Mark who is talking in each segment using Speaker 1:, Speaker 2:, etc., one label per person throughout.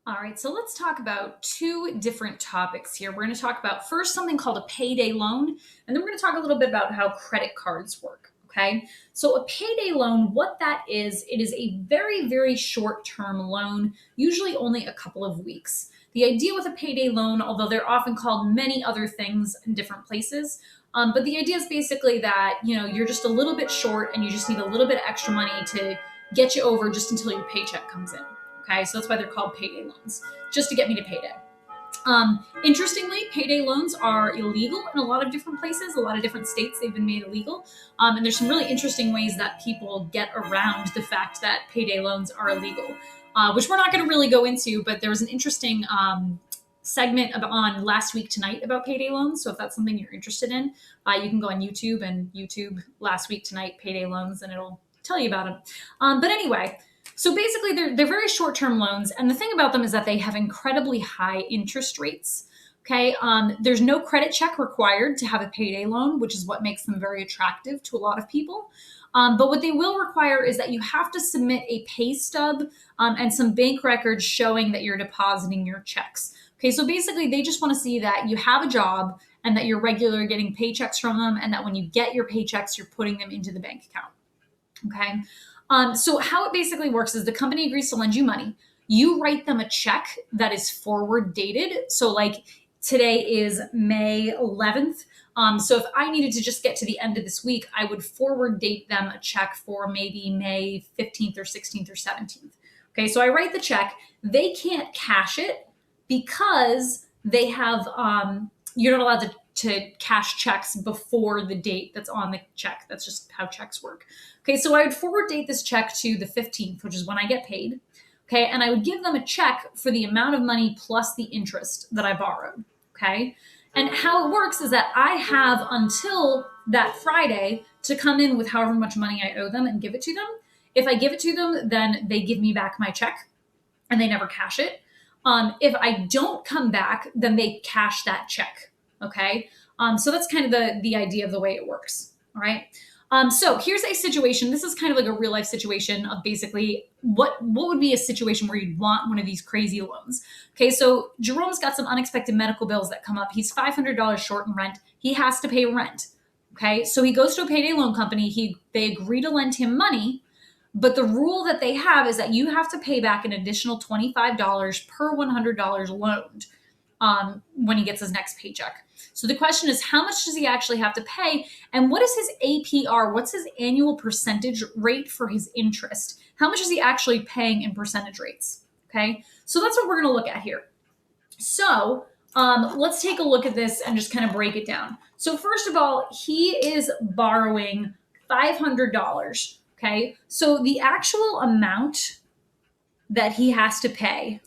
Speaker 1: All right, so let's talk about two different topics here. We're going to talk about first something called a payday loan, and then we're going to talk a little bit about how credit cards work. Okay, so a payday loan, what that is, it is a very, very short term loan, usually only a couple of weeks. The idea with a payday loan, although they're often called many other things in different places, but the idea is basically that you're just a little bit short and you just need a little bit of extra money to get you over just until your paycheck comes in. Okay, so that's why they're called payday loans, just to get me to payday. Interestingly, payday loans are illegal in a lot of different places, a lot of different states. They've been made illegal. And there's some really interesting ways that people get around the fact that payday loans are illegal, which we're not going to really go into. But there was an interesting segment on Last Week Tonight about payday loans. So if that's something you're interested in, you can go on YouTube and YouTube Last Week Tonight payday loans, and it'll tell you about them. But anyway, so basically, they're very short-term loans, and the thing about them is that they have incredibly high interest rates. Okay, there's no credit check required to have a payday loan, which is what makes them very attractive to a lot of people. But what they will require is that you have to submit a pay stub and some bank records showing that you're depositing your checks. Okay, so basically, they just want to see that you have a job and that you're regularly getting paychecks from them, and that when you get your paychecks, you're putting them into the bank account. Okay. So how it basically works is the company agrees to lend you money. You write them a check that is forward dated. So like today is May 11th. So if I needed to just get to the end of this week, I would forward date them a check for maybe May 15th or 16th or 17th. Okay. So I write the check. They can't cash it because they have, you're not allowed to cash checks before the date that's on the check. That's just how checks work. Okay, so I would forward date this check to the 15th, which is when I get paid. Okay, and I would give them a check for the amount of money plus the interest that I borrowed. Okay, and how it works is that I have until that Friday to come in with however much money I owe them and give it to them. If I give it to them, then they give me back my check and they never cash it. If I don't come back, then they cash that check. Okay. So that's kind of the idea of the way it works. All right. So here's a situation. This is kind of like a real life situation of basically what would be a situation where you'd want one of these crazy loans. Okay. So Jerome's got some unexpected medical bills that come up. He's $500 short in rent. He has to pay rent. Okay. So he goes to a payday loan company. They agree to lend him money. But the rule that they have is that you have to pay back an additional $25 per $100 loaned when he gets his next paycheck. So the question is, how much does he actually have to pay? And what is his APR? What's his annual percentage rate for his interest? How much is he actually paying in percentage rates? Okay, so that's what we're going to look at here. So let's take a look at this and just kind of break it down. So first of all, he is borrowing $500. Okay, so the actual amount that he has to pay,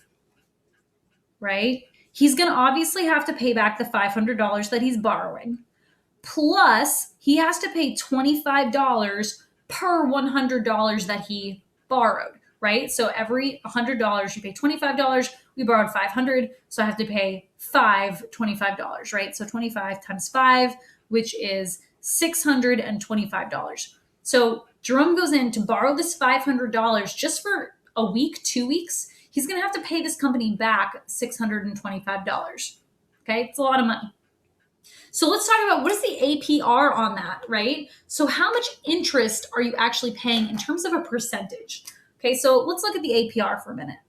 Speaker 1: right? He's going to obviously have to pay back the $500 that he's borrowing. Plus, he has to pay $25 per $100 that he borrowed, right? So every $100, you pay $25. We borrowed $500, so I have to pay $25, right? So 25 times 5, which is $625. So Jerome goes in to borrow this $500 just for a week, 2 weeks. He's going to have to pay this company back $625. Okay, it's a lot of money. So let's talk about what is the APR on that, right? So how much interest are you actually paying in terms of a percentage? Okay, so let's look at the APR for a minute.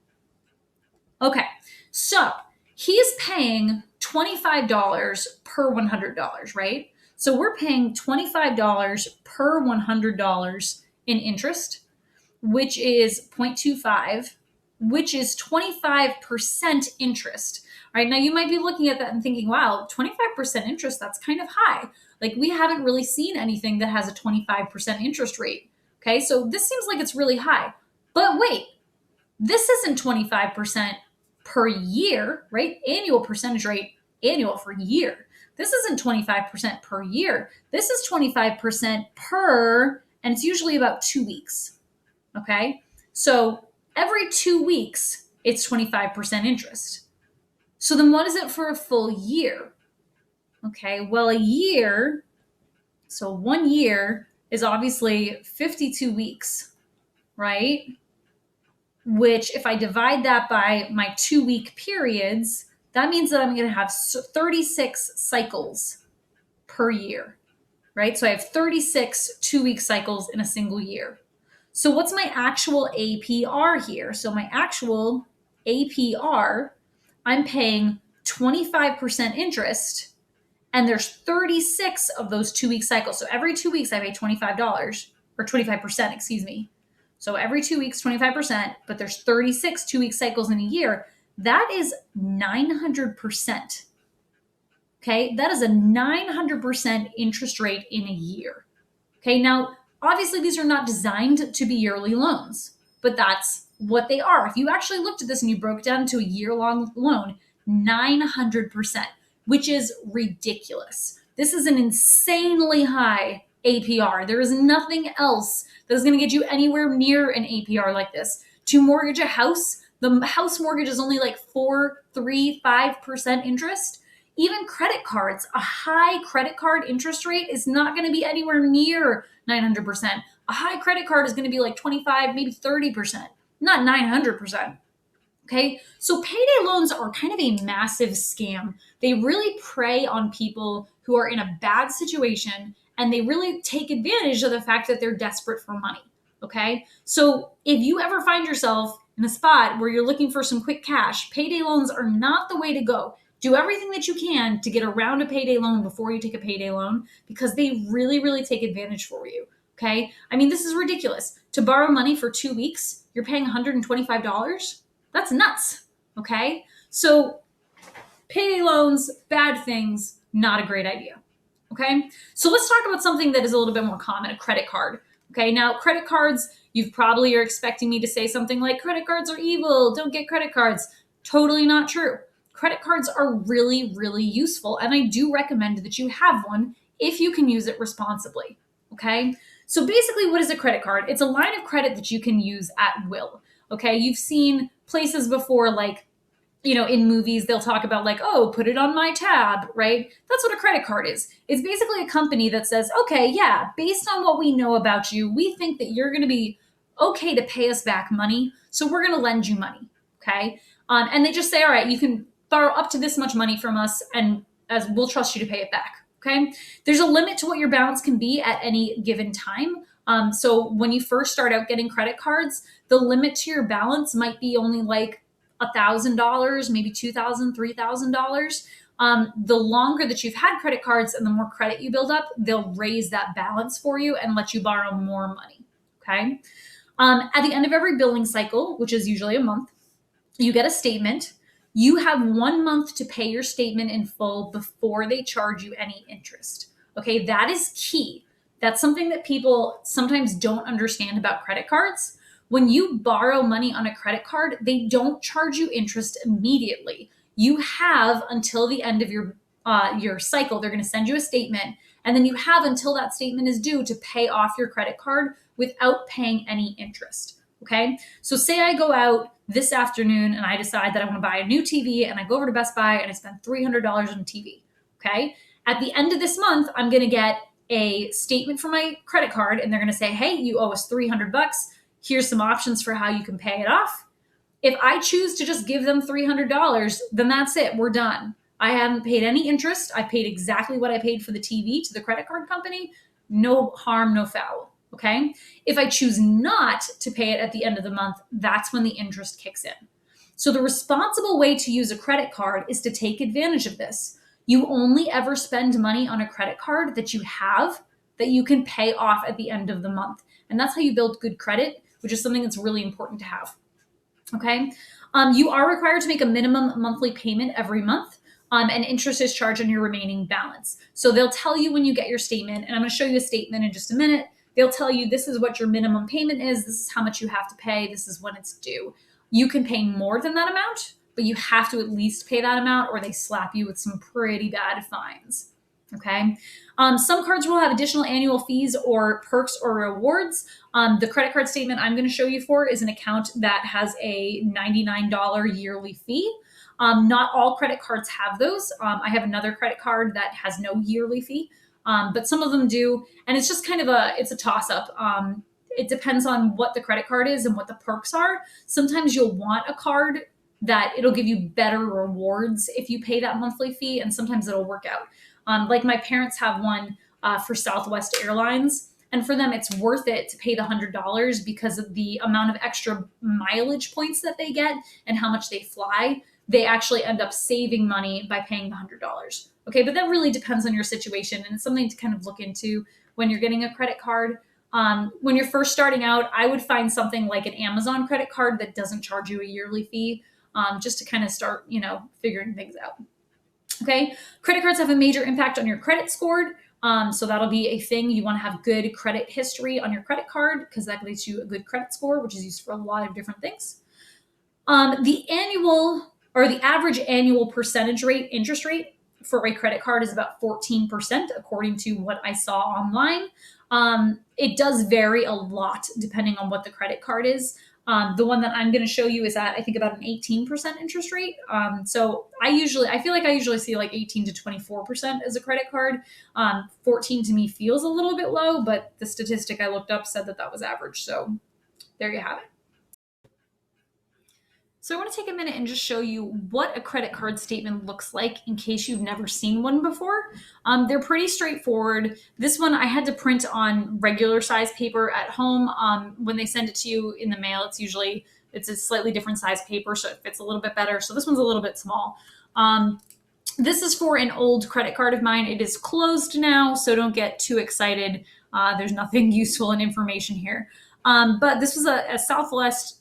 Speaker 1: Okay, so he's paying $25 per $100, right? So we're paying $25 per $100 in interest, which is 0.25, which is 25% interest. All right, now you might be looking at that and thinking, wow, 25% interest, that's kind of high. Like we haven't really seen anything that has a 25% interest rate. Okay, so this seems like it's really high. But wait, this isn't 25% per year, right? Annual percentage rate, annual for year. This isn't 25% per year. This is 25% per, and it's usually about 2 weeks. Okay, so every 2 weeks, it's 25% interest. So then what is it for a full year? Okay, well, a year, so 1 year is obviously 52 weeks, right? which if I divide that by my 2-week periods, that means that I'm going to have 36 cycles per year, right? So I have 36 2-week cycles in a single year. So what's my actual APR here? So my actual APR, I'm paying 25% interest, and there's 36 of those 2-week cycles. So every 2 weeks I pay $25 or 25%, excuse me. So every 2 weeks, 25%, but there's 36 2-week cycles in a year. That is 900%. Okay, that is a 900% interest rate in a year. Okay, now obviously these are not designed to be yearly loans, but that's what they are. If you actually looked at this and you broke it down to a year-long loan, 900%, which is ridiculous. This is an insanely high APR. There is nothing else that is going to get you anywhere near an APR like this. To mortgage a house, the house mortgage is only like 4.35% interest. Even credit cards, a high credit card interest rate is not going to be anywhere near 900%. A high credit card is going to be like 25, maybe 30%, not 900%. Okay, so payday loans are kind of a massive scam. They really prey on people who are in a bad situation, and they really take advantage of the fact that they're desperate for money. Okay, so if you ever find yourself in a spot where you're looking for some quick cash, payday loans are not the way to go. Do everything that you can to get around a payday loan before you take a payday loan, because they really, really take advantage for you. Okay, I mean, this is ridiculous. To borrow money for 2 weeks, you're paying $125. That's nuts. Okay. So payday loans, bad things, not a great idea. Okay. So let's talk about something that is a little bit more common, a credit card. Okay. Now, credit cards, you probably are expecting me to say something like credit cards are evil. Don't get credit cards. Totally not true. Credit cards are really, really useful. And I do recommend that you have one if you can use it responsibly. Okay. So basically, what is a credit card? It's a line of credit that you can use at will. Okay. You've seen places before, like, in movies, they'll talk about like, oh, put it on my tab, right? That's what a credit card is. It's basically a company that says, okay, yeah, based on what we know about you, we think that you're going to be okay to pay us back money. So we're going to lend you money. Okay. And they just say, all right, you can borrow up to this much money from us, and as we'll trust you to pay it back. Okay. There's a limit to what your balance can be at any given time. So when you first start out getting credit cards, the limit to your balance might be only like $1,000, maybe $2,000, $3,000. The longer that you've had credit cards and the more credit you build up, they'll raise that balance for you and let you borrow more money. Okay. At the end of every billing cycle, which is usually a month, you get a statement. You have 1 month to pay your statement in full before they charge you any interest. Okay. That is key. That's something that people sometimes don't understand about credit cards. When you borrow money on a credit card, they don't charge you interest immediately. You have until the end of your cycle. They're going to send you a statement, and then you have until that statement is due to pay off your credit card without paying any interest. Okay. So say I go out this afternoon and I decide that I want to buy a new TV, and I go over to Best Buy and I spend $300 on a TV. Okay. At the end of this month, I'm going to get a statement from my credit card, and they're going to say, hey, you owe us $300. Here's some options for how you can pay it off. If I choose to just give them $300, then that's it. We're done. I haven't paid any interest. I paid exactly what I paid for the TV to the credit card company. No harm, no foul. Okay. If I choose not to pay it at the end of the month, that's when the interest kicks in. So the responsible way to use a credit card is to take advantage of this. You only ever spend money on a credit card that you have that you can pay off at the end of the month. And that's how you build good credit, which is something that's really important to have. Okay. You are required to make a minimum monthly payment every month, and interest is charged on your remaining balance. So they'll tell you when you get your statement, and I'm going to show you a statement in just a minute. They'll tell you this is what your minimum payment is. This is how much you have to pay. This is when it's due. You can pay more than that amount, but you have to at least pay that amount, or they slap you with some pretty bad fines. Okay. Some cards will have additional annual fees or perks or rewards. The credit card statement I'm going to show you for is an account that has a $99 yearly fee. Not all credit cards have those. I have another credit card that has no yearly fee, but some of them do. And it's just kind of it's a toss up. it depends on what the credit card is and what the perks are. Sometimes you'll want a card that it'll give you better rewards if you pay that monthly fee, and sometimes it'll work out. Like my parents have one for Southwest Airlines, and for them, it's worth it to pay the $100 because of the amount of extra mileage points that they get and how much they fly. They actually end up saving money by paying the $100. Okay, but that really depends on your situation, and it's something to kind of look into when you're getting a credit card. When you're first starting out, I would find something like an Amazon credit card that doesn't charge you a yearly fee, just to kind of start, figuring things out. Okay, credit cards have a major impact on your credit score. So that'll be a thing. You want to have good credit history on your credit card because that gets you a good credit score, which is used for a lot of different things. The average annual percentage rate, interest rate for a credit card is about 14%, according to what I saw online. It does vary a lot depending on what the credit card is. The one that I'm going to show you is at, I think, about an 18% interest rate. So I feel like I usually see like 18 to 24% as a credit card. 14 to me feels a little bit low, but the statistic I looked up said that that was average. So there you have it. So I want to take a minute and just show you what a credit card statement looks like in case you've never seen one before. They're pretty straightforward. This one I had to print on regular size paper at home. When they send it to you in the mail, it's a slightly different size paper, so it fits a little bit better. So this one's a little bit small. This is for an old credit card of mine. It is closed now, so don't get too excited. There's nothing useful in information here. But this was a Southwest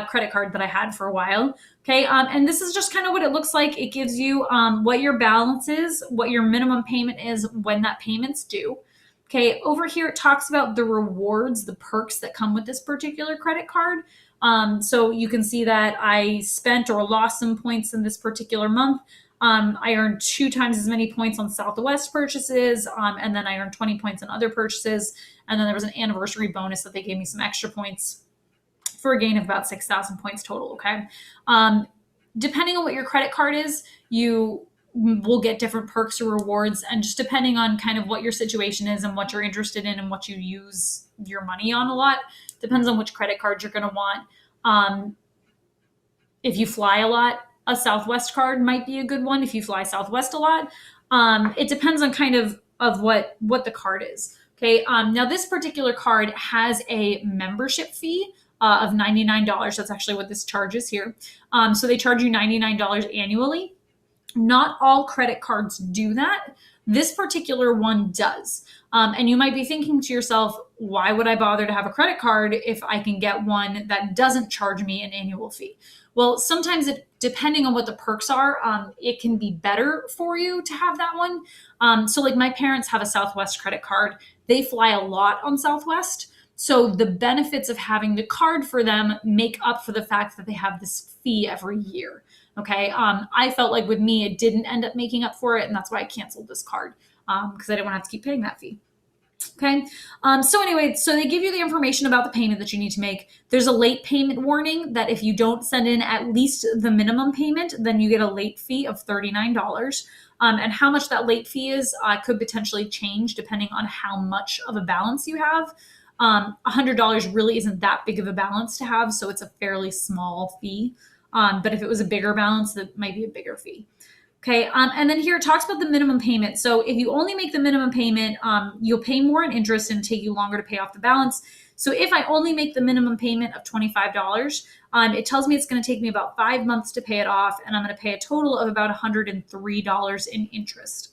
Speaker 1: credit card that I had for a while. Okay. And this is just kind of what it looks like. It gives you what your balance is, what your minimum payment is, when that payment's due. Okay. Over here, it talks about the rewards, the perks that come with this particular credit card. So you can see that I spent or lost some points in this particular month. I earned 2 times as many points on Southwest purchases, and then I earned 20 points on other purchases. And then there was an anniversary bonus that they gave me some extra points for a gain of about 6,000 points total. Okay. Depending on what your credit card is, you will get different perks or rewards. And just depending on kind of what your situation is and what you're interested in and what you use your money on a lot, depends on which credit card you're going to want. If you fly a lot, a Southwest card might be a good one. If you fly Southwest a lot, it depends on kind of what the card is. Okay. Now this particular card has a membership fee of $99. That's actually what this charges here. So they charge you $99 annually. Not all credit cards do that. This particular one does. And you might be thinking to yourself, why would I bother to have a credit card if I can get one that doesn't charge me an annual fee? Well, sometimes depending on what the perks are, it can be better for you to have that one. So like my parents have a Southwest credit card. They fly a lot on Southwest. So the benefits of having the card for them make up for the fact that they have this fee every year. Okay. I felt like with me, it didn't end up making up for it. And that's why I canceled this card because I didn't want to have to keep paying that fee. Okay. So anyway, so they give you the information about the payment that you need to make. There's a late payment warning that if you don't send in at least the minimum payment, then you get a late fee of $39. And how much that late fee is could potentially change depending on how much of a balance you have. $100 really isn't that big of a balance to have, so it's a fairly small fee. But if it was a bigger balance, that might be a bigger fee. Okay, and then here it talks about the minimum payment. So if you only make the minimum payment, you'll pay more in interest and take you longer to pay off the balance. So if I only make the minimum payment of $25, it tells me it's going to take me about 5 months to pay it off, and I'm going to pay a total of about $103 in interest.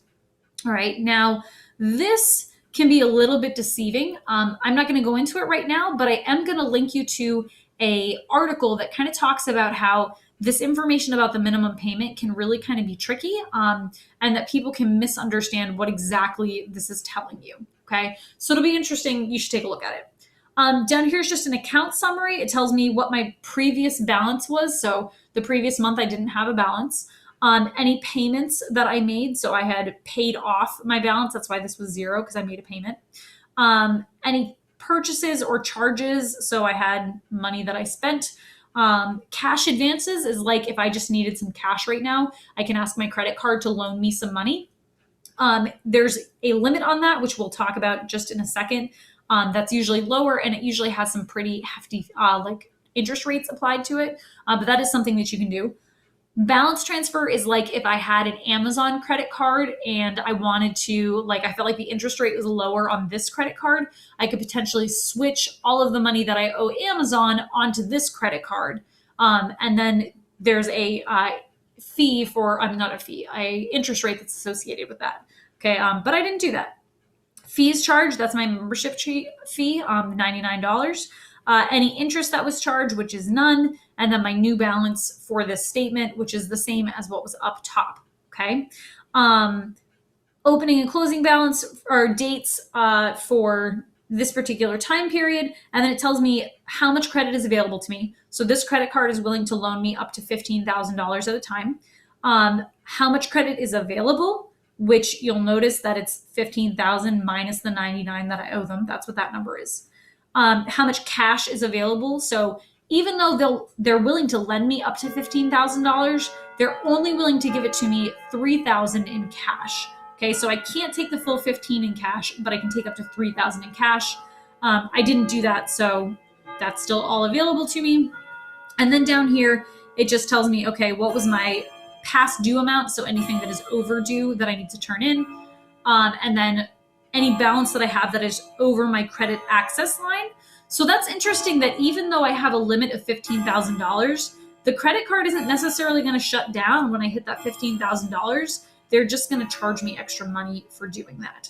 Speaker 1: All right, now this can be a little bit deceiving. I'm not going to go into it right now, but I am going to link you to an article that kind of talks about how this information about the minimum payment can really kind of be tricky, and that people can misunderstand what exactly this is telling you. Okay, so it'll be interesting. You should take a look at it. Down here is just an account summary. It tells me what my previous balance was. So the previous month I didn't have a balance. Any payments that I made. So I had paid off my balance. That's why this was 0, because I made a payment. Any purchases or charges. So I had money that I spent. Cash advances is like if I just needed some cash right now, I can ask my credit card to loan me some money. There's a limit on that, which we'll talk about just in a second. That's usually lower, and it usually has some pretty hefty like interest rates applied to it. But that is something that you can do. Balance transfer is like if I had an Amazon credit card and I wanted to, like, I felt like the interest rate was lower on this credit card, I could potentially switch all of the money that I owe Amazon onto this credit card. And then there's a fee for, I'm not a fee, a interest rate that's associated with that. Okay, but I didn't do that. Fees charged, that's my membership fee, $99. Any interest that was charged, which is none, and then my new balance for this statement, which is the same as what was up top. Okay. Opening and closing balance or dates for this particular time period, and then it tells me how much credit is available to me. So this credit card is willing to loan me up to $15,000 at a time. How much credit is available, which you'll notice that it's 15,000 minus the 99 that I owe them. That's what that number is. How much cash is available. So even though they're willing to lend me up to $15,000, they're only willing to give it to me $3,000 in cash. Okay, so I can't take the full 15 in cash, but I can take up to 3,000 in cash. I didn't do that, so that's still all available to me. And then down here, it just tells me, okay, what was my past due amount? So anything that is overdue that I need to turn in. And then any balance that I have that is over my credit access line. So that's interesting that even though I have a limit of $15,000, the credit card isn't necessarily going to shut down when I hit that $15,000. They're just going to charge me extra money for doing that.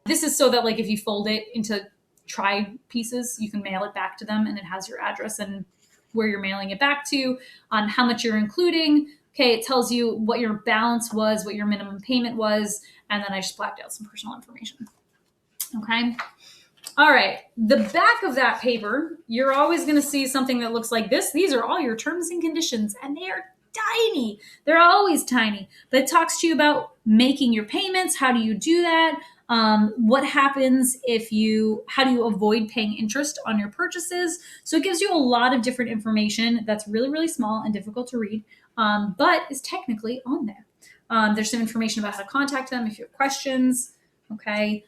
Speaker 1: This is so that, like, if you fold it into tri pieces, you can mail it back to them, and it has your address and where you're mailing it back to, on how much you're including. Okay, it tells you what your balance was, what your minimum payment was, and then I just blacked out some personal information. Okay. All right. The back of that paper, you're always going to see something that looks like this. These are all your terms and conditions, and they are tiny. They're always tiny. But it talks to you about making your payments. How do you do that? What happens how do you avoid paying interest on your purchases? So it gives you a lot of different information that's really, really small and difficult to read, but is technically on there. There's some information about how to contact them if you have questions. Okay.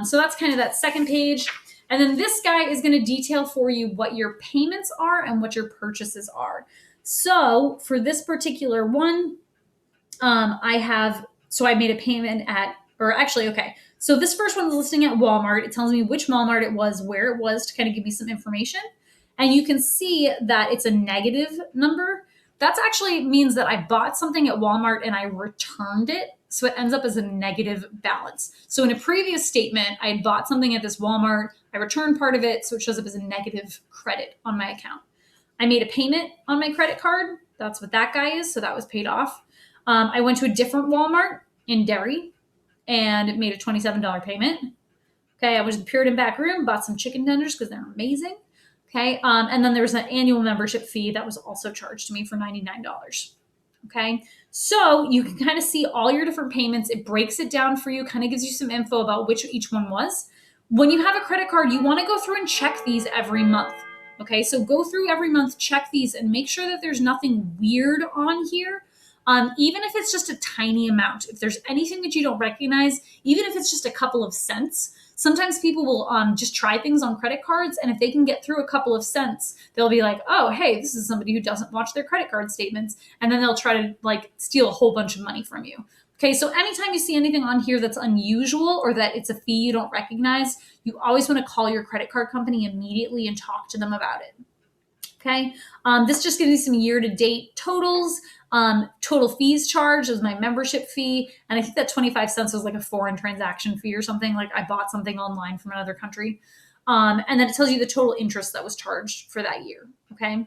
Speaker 1: So that's kind of that second page. And then this guy is going to detail for you what your payments are and what your purchases are. So for this particular one, I made a payment so this first one is listing at Walmart. It tells me which Walmart it was, where it was, to kind of give me some information. And you can see that it's a negative number. That actually means that I bought something at Walmart and I returned it. So it ends up as a negative balance. So in a previous statement, I had bought something at this Walmart. I returned part of it, so it shows up as a negative credit on my account. I made a payment on my credit card. That's what that guy is. So that was paid off. I went to a different Walmart in Derry and made a $27 payment. Okay, I was in the Puritan back room, bought some chicken tenders because they're amazing. Okay, and then there was an annual membership fee that was also charged to me for $99. Okay, so you can kind of see all your different payments. It breaks it down for you, kind of gives you some info about which each one was. When you have a credit card, you want to go through and check these every month. Okay, so go through every month, check these, and make sure that there's nothing weird on here. Even if it's just a tiny amount, if there's anything that you don't recognize, even if it's just a couple of cents, sometimes people will just try things on credit cards. And if they can get through a couple of cents, they'll be like, oh, hey, this is somebody who doesn't watch their credit card statements. And then they'll try to steal a whole bunch of money from you. Okay, so anytime you see anything on here that's unusual or that it's a fee you don't recognize, you always want to call your credit card company immediately and talk to them about it. Okay, this just gives me some year-to-date totals. Total fees charged is my membership fee. And I think that 25 cents was like a foreign transaction fee or something. Like I bought something online from another country. And then it tells you the total interest that was charged for that year. Okay.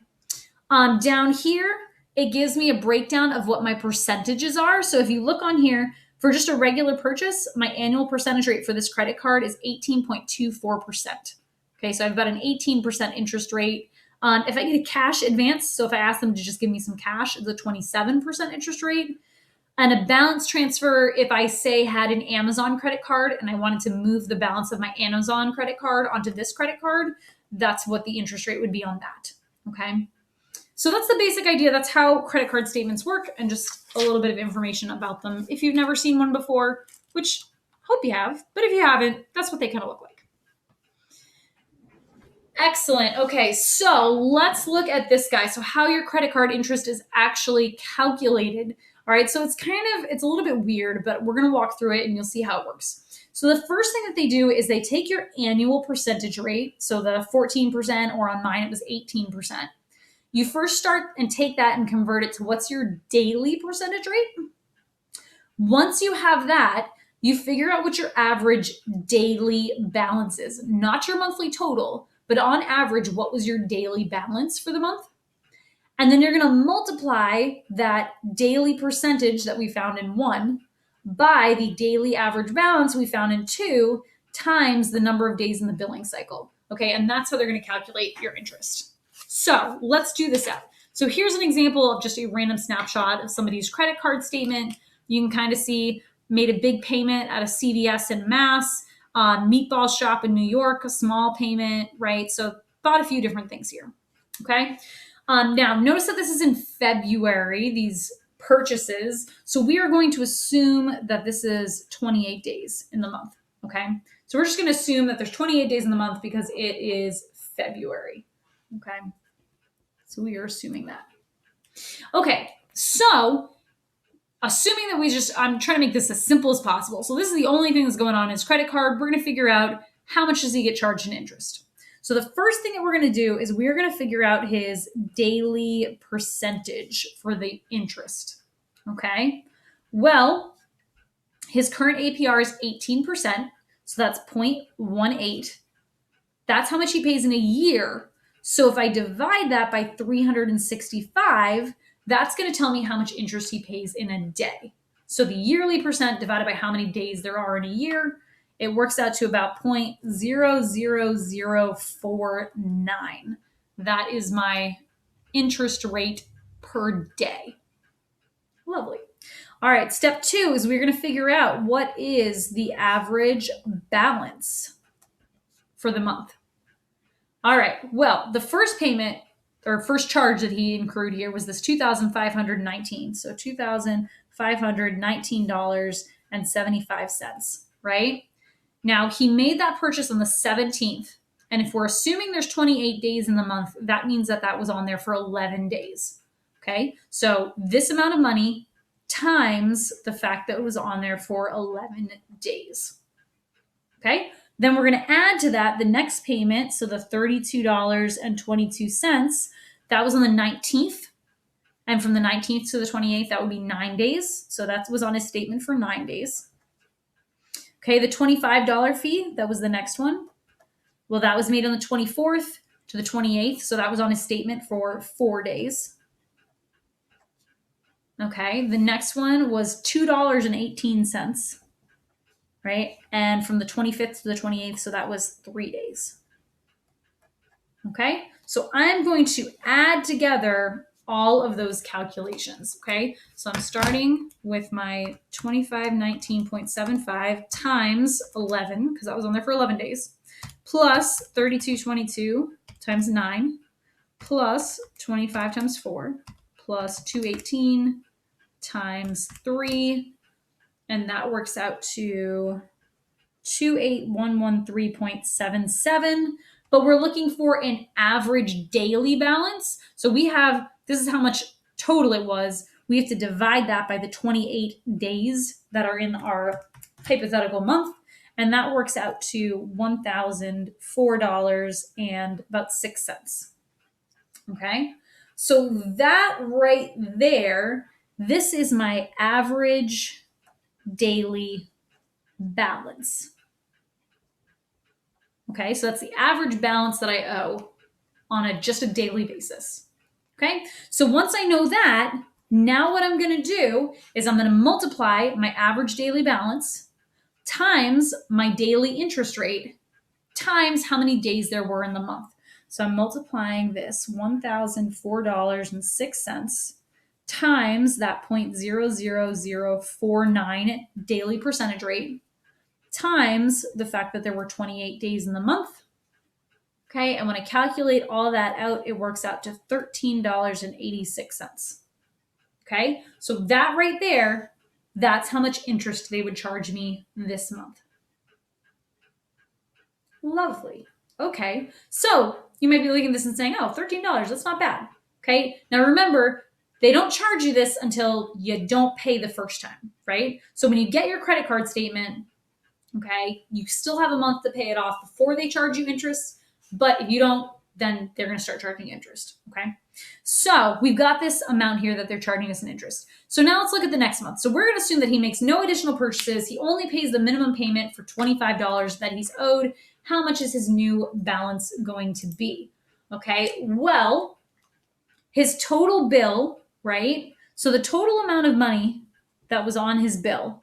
Speaker 1: Down here, it gives me a breakdown of what my percentages are. So if you look on here, for just a regular purchase, my annual percentage rate for this credit card is 18.24%. Okay, so I've got an 18% interest rate. If I get a cash advance, so if I ask them to just give me some cash, it's a 27% interest rate. And a balance transfer, if I had an Amazon credit card and I wanted to move the balance of my Amazon credit card onto this credit card, that's what the interest rate would be on that. Okay. So that's the basic idea. That's how credit card statements work, and just a little bit of information about them if you've never seen one before, which I hope you have. But if you haven't, that's what they kind of look like. Excellent. Okay, so let's look at this guy. So how your credit card interest is actually calculated. All right, so it's a little bit weird, but we're going to walk through it and you'll see how it works. So the first thing that they do is they take your annual percentage rate, so the 14%, or on mine it was 18%. You first start and take that and convert it to what's your daily percentage rate. Once you have that, you figure out what your average daily balance is, not your monthly total, but on average, what was your daily balance for the month? And then you're going to multiply that daily percentage that we found in 1 by the daily average balance we found in 2 times the number of days in the billing cycle. Okay, and that's how they're going to calculate your interest. So let's do this out. So here's an example of just a random snapshot of somebody's credit card statement. You can kind of see made a big payment at a CVS in Mass, meatball shop in New York, a small payment, right? So bought a few different things here. Okay. Now, notice that this is in February, these purchases. So we are going to assume that this is 28 days in the month. Okay. So we're just going to assume that there's 28 days in the month because it is February. Okay. So we are assuming that. Okay. So assuming that I'm trying to make this as simple as possible. So this is the only thing that's going on in his credit card. We're going to figure out how much does he get charged in interest. So the first thing that we're going to do is we're going to figure out his daily percentage for the interest. Okay. Well, his current APR is 18%. So that's 0.18. That's how much he pays in a year. So if I divide that by 365, that's going to tell me how much interest he pays in a day. So the yearly percent divided by how many days there are in a year, it works out to about 0.00049. That is my interest rate per day. Lovely. All right, step 2 is we're going to figure out what is the average balance for the month. All right, well, the first payment or first charge that he incurred here was this $2,519. So $2,519.75, right? Now, he made that purchase on the 17th. And if we're assuming there's 28 days in the month, that means that that was on there for 11 days. Okay, so this amount of money times the fact that it was on there for 11 days. Okay, then we're going to add to that the next payment. So the $32.22, that was on the 19th. And from the 19th to the 28th, that would be 9 days. So that was on his statement for 9 days. Okay, the $25 fee, that was the next one. Well, that was made on the 24th to the 28th. So that was on his statement for 4 days. Okay, the next one was $2.18. Right? And from the 25th to the 28th, so that was 3 days. Okay? So I'm going to add together all of those calculations. Okay? So I'm starting with my 2519.75 times 11, because that was on there for 11 days, plus 3222 times 9, plus 25 times 4, plus 218 times 3, and that works out to 28113.77. But we're looking for an average daily balance. So this is how much total it was. We have to divide that by the 28 days that are in our hypothetical month. And that works out to $1,004 and about 6 cents. Okay. So that right there, this is my average daily balance. Okay, so that's the average balance that I owe on just a daily basis. Okay, so once I know that, now what I'm going to do is I'm going to multiply my average daily balance times my daily interest rate times how many days there were in the month. So I'm multiplying this $1,004.06 times that 0.00049 daily percentage rate times the fact that there were 28 days in the month. Okay, and when I calculate all that out, it works out to $13.86. Okay, so that right there, that's how much interest they would charge me this month. Lovely. Okay, so You might be looking at this and saying, oh, $13, that's not bad. Okay. Now remember, they don't charge you this until you don't pay the first time, right? So when you get your credit card statement, okay, you still have a month to pay it off before they charge you interest. But if you don't, then they're going to start charging interest. Okay. So we've got this amount here that they're charging us in interest. So now let's look at the next month. So we're going to assume that he makes no additional purchases. He only pays the minimum payment for $25 that he's owed. How much is his new balance going to be? Okay. Well, his total bill, right? So the total amount of money that was on his bill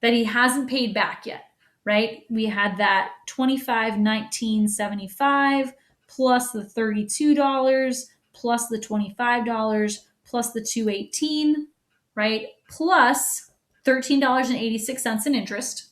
Speaker 1: that he hasn't paid back yet, right? We had that $25,1975 plus the $32 plus the $25 plus the $218, right? Plus $13.86 in interest.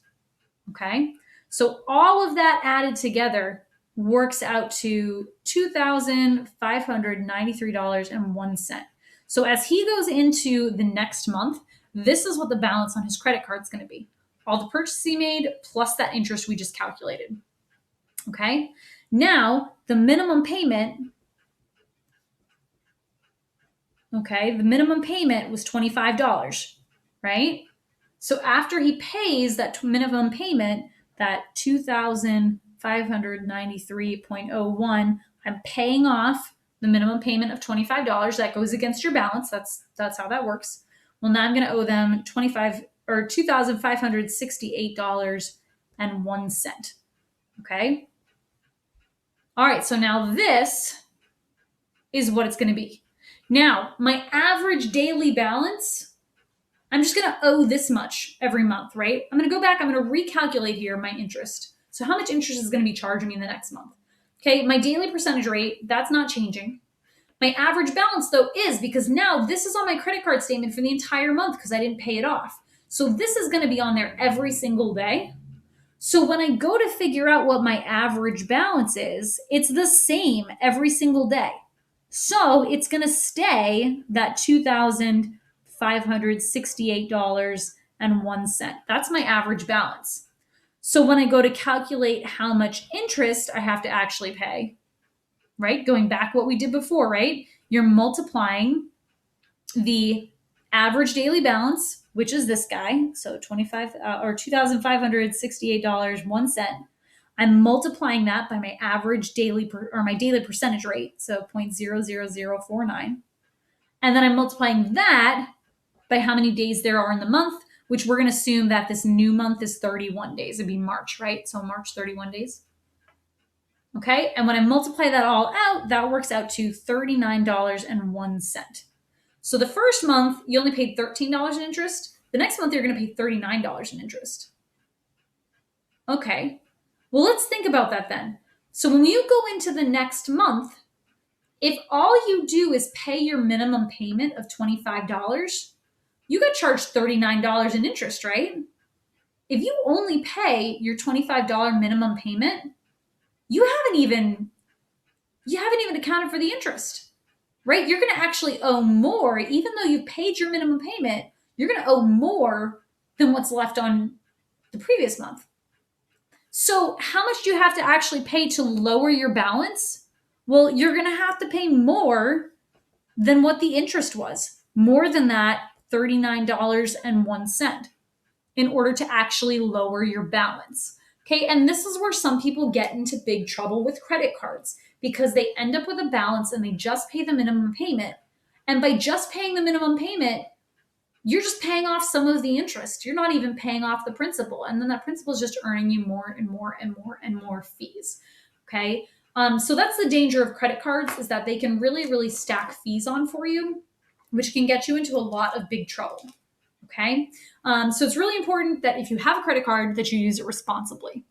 Speaker 1: Okay. So all of that added together works out to $2,593.01. So as he goes into the next month, this is what the balance on his credit card is going to be. All the purchases he made plus that interest we just calculated. Okay. Now the minimum payment, okay, the minimum payment was $25, right? So after he pays that minimum payment, that $2,593.01, I'm paying off the minimum payment of $25. That goes against your balance. That's how that works. Well, now I'm going to owe them $2,568.01. Okay. All right. So now this is what it's going to be. Now, my average daily balance, I'm just going to owe this much every month, right? I'm going to go back. I'm going to recalculate here my interest. So how much interest is going to be charging me in the next month? Okay, my daily percentage rate, that's not changing. My average balance, though, is, because now this is on my credit card statement for the entire month because I didn't pay it off. So this is going to be on there every single day. So when I go to figure out what my average balance is, it's the same every single day. So it's going to stay that $2,568.01. That's my average balance. So when I go to calculate how much interest I have to actually pay, right? Going back what we did before, right? You're multiplying the average daily balance, which is this guy, so $2,568.01. I'm multiplying that by my average daily my daily percentage rate, so 0.00049. And then I'm multiplying that by how many days there are in the month, which we're going to assume that this new month is 31 days. It'd be March, right? So March, 31 days. Okay. And when I multiply that all out, that works out to $39.01. So the first month, you only paid $13 in interest. The next month, you're going to pay $39 in interest. Okay. Well, let's think about that then. So when you go into the next month, if all you do is pay your minimum payment of $25, you got charged $39 in interest, right? If you only pay your $25 minimum payment, you haven't even accounted for the interest, right? You're going to actually owe more. Even though you've paid your minimum payment, you're going to owe more than what's left on the previous month. So how much do you have to actually pay to lower your balance? Well, you're going to have to pay more than what the interest was, more than that $39.01 in order to actually lower your balance. Okay, and this is where some people get into big trouble with credit cards because they end up with a balance and they just pay the minimum payment. And by just paying the minimum payment, you're just paying off some of the interest. You're not even paying off the principal. And then that principal is just earning you more and more and more and more fees. Okay, so that's the danger of credit cards, is that they can really, really stack fees on for you, which can get you into a lot of big trouble. Okay, so it's really important that if you have a credit card that you use it responsibly.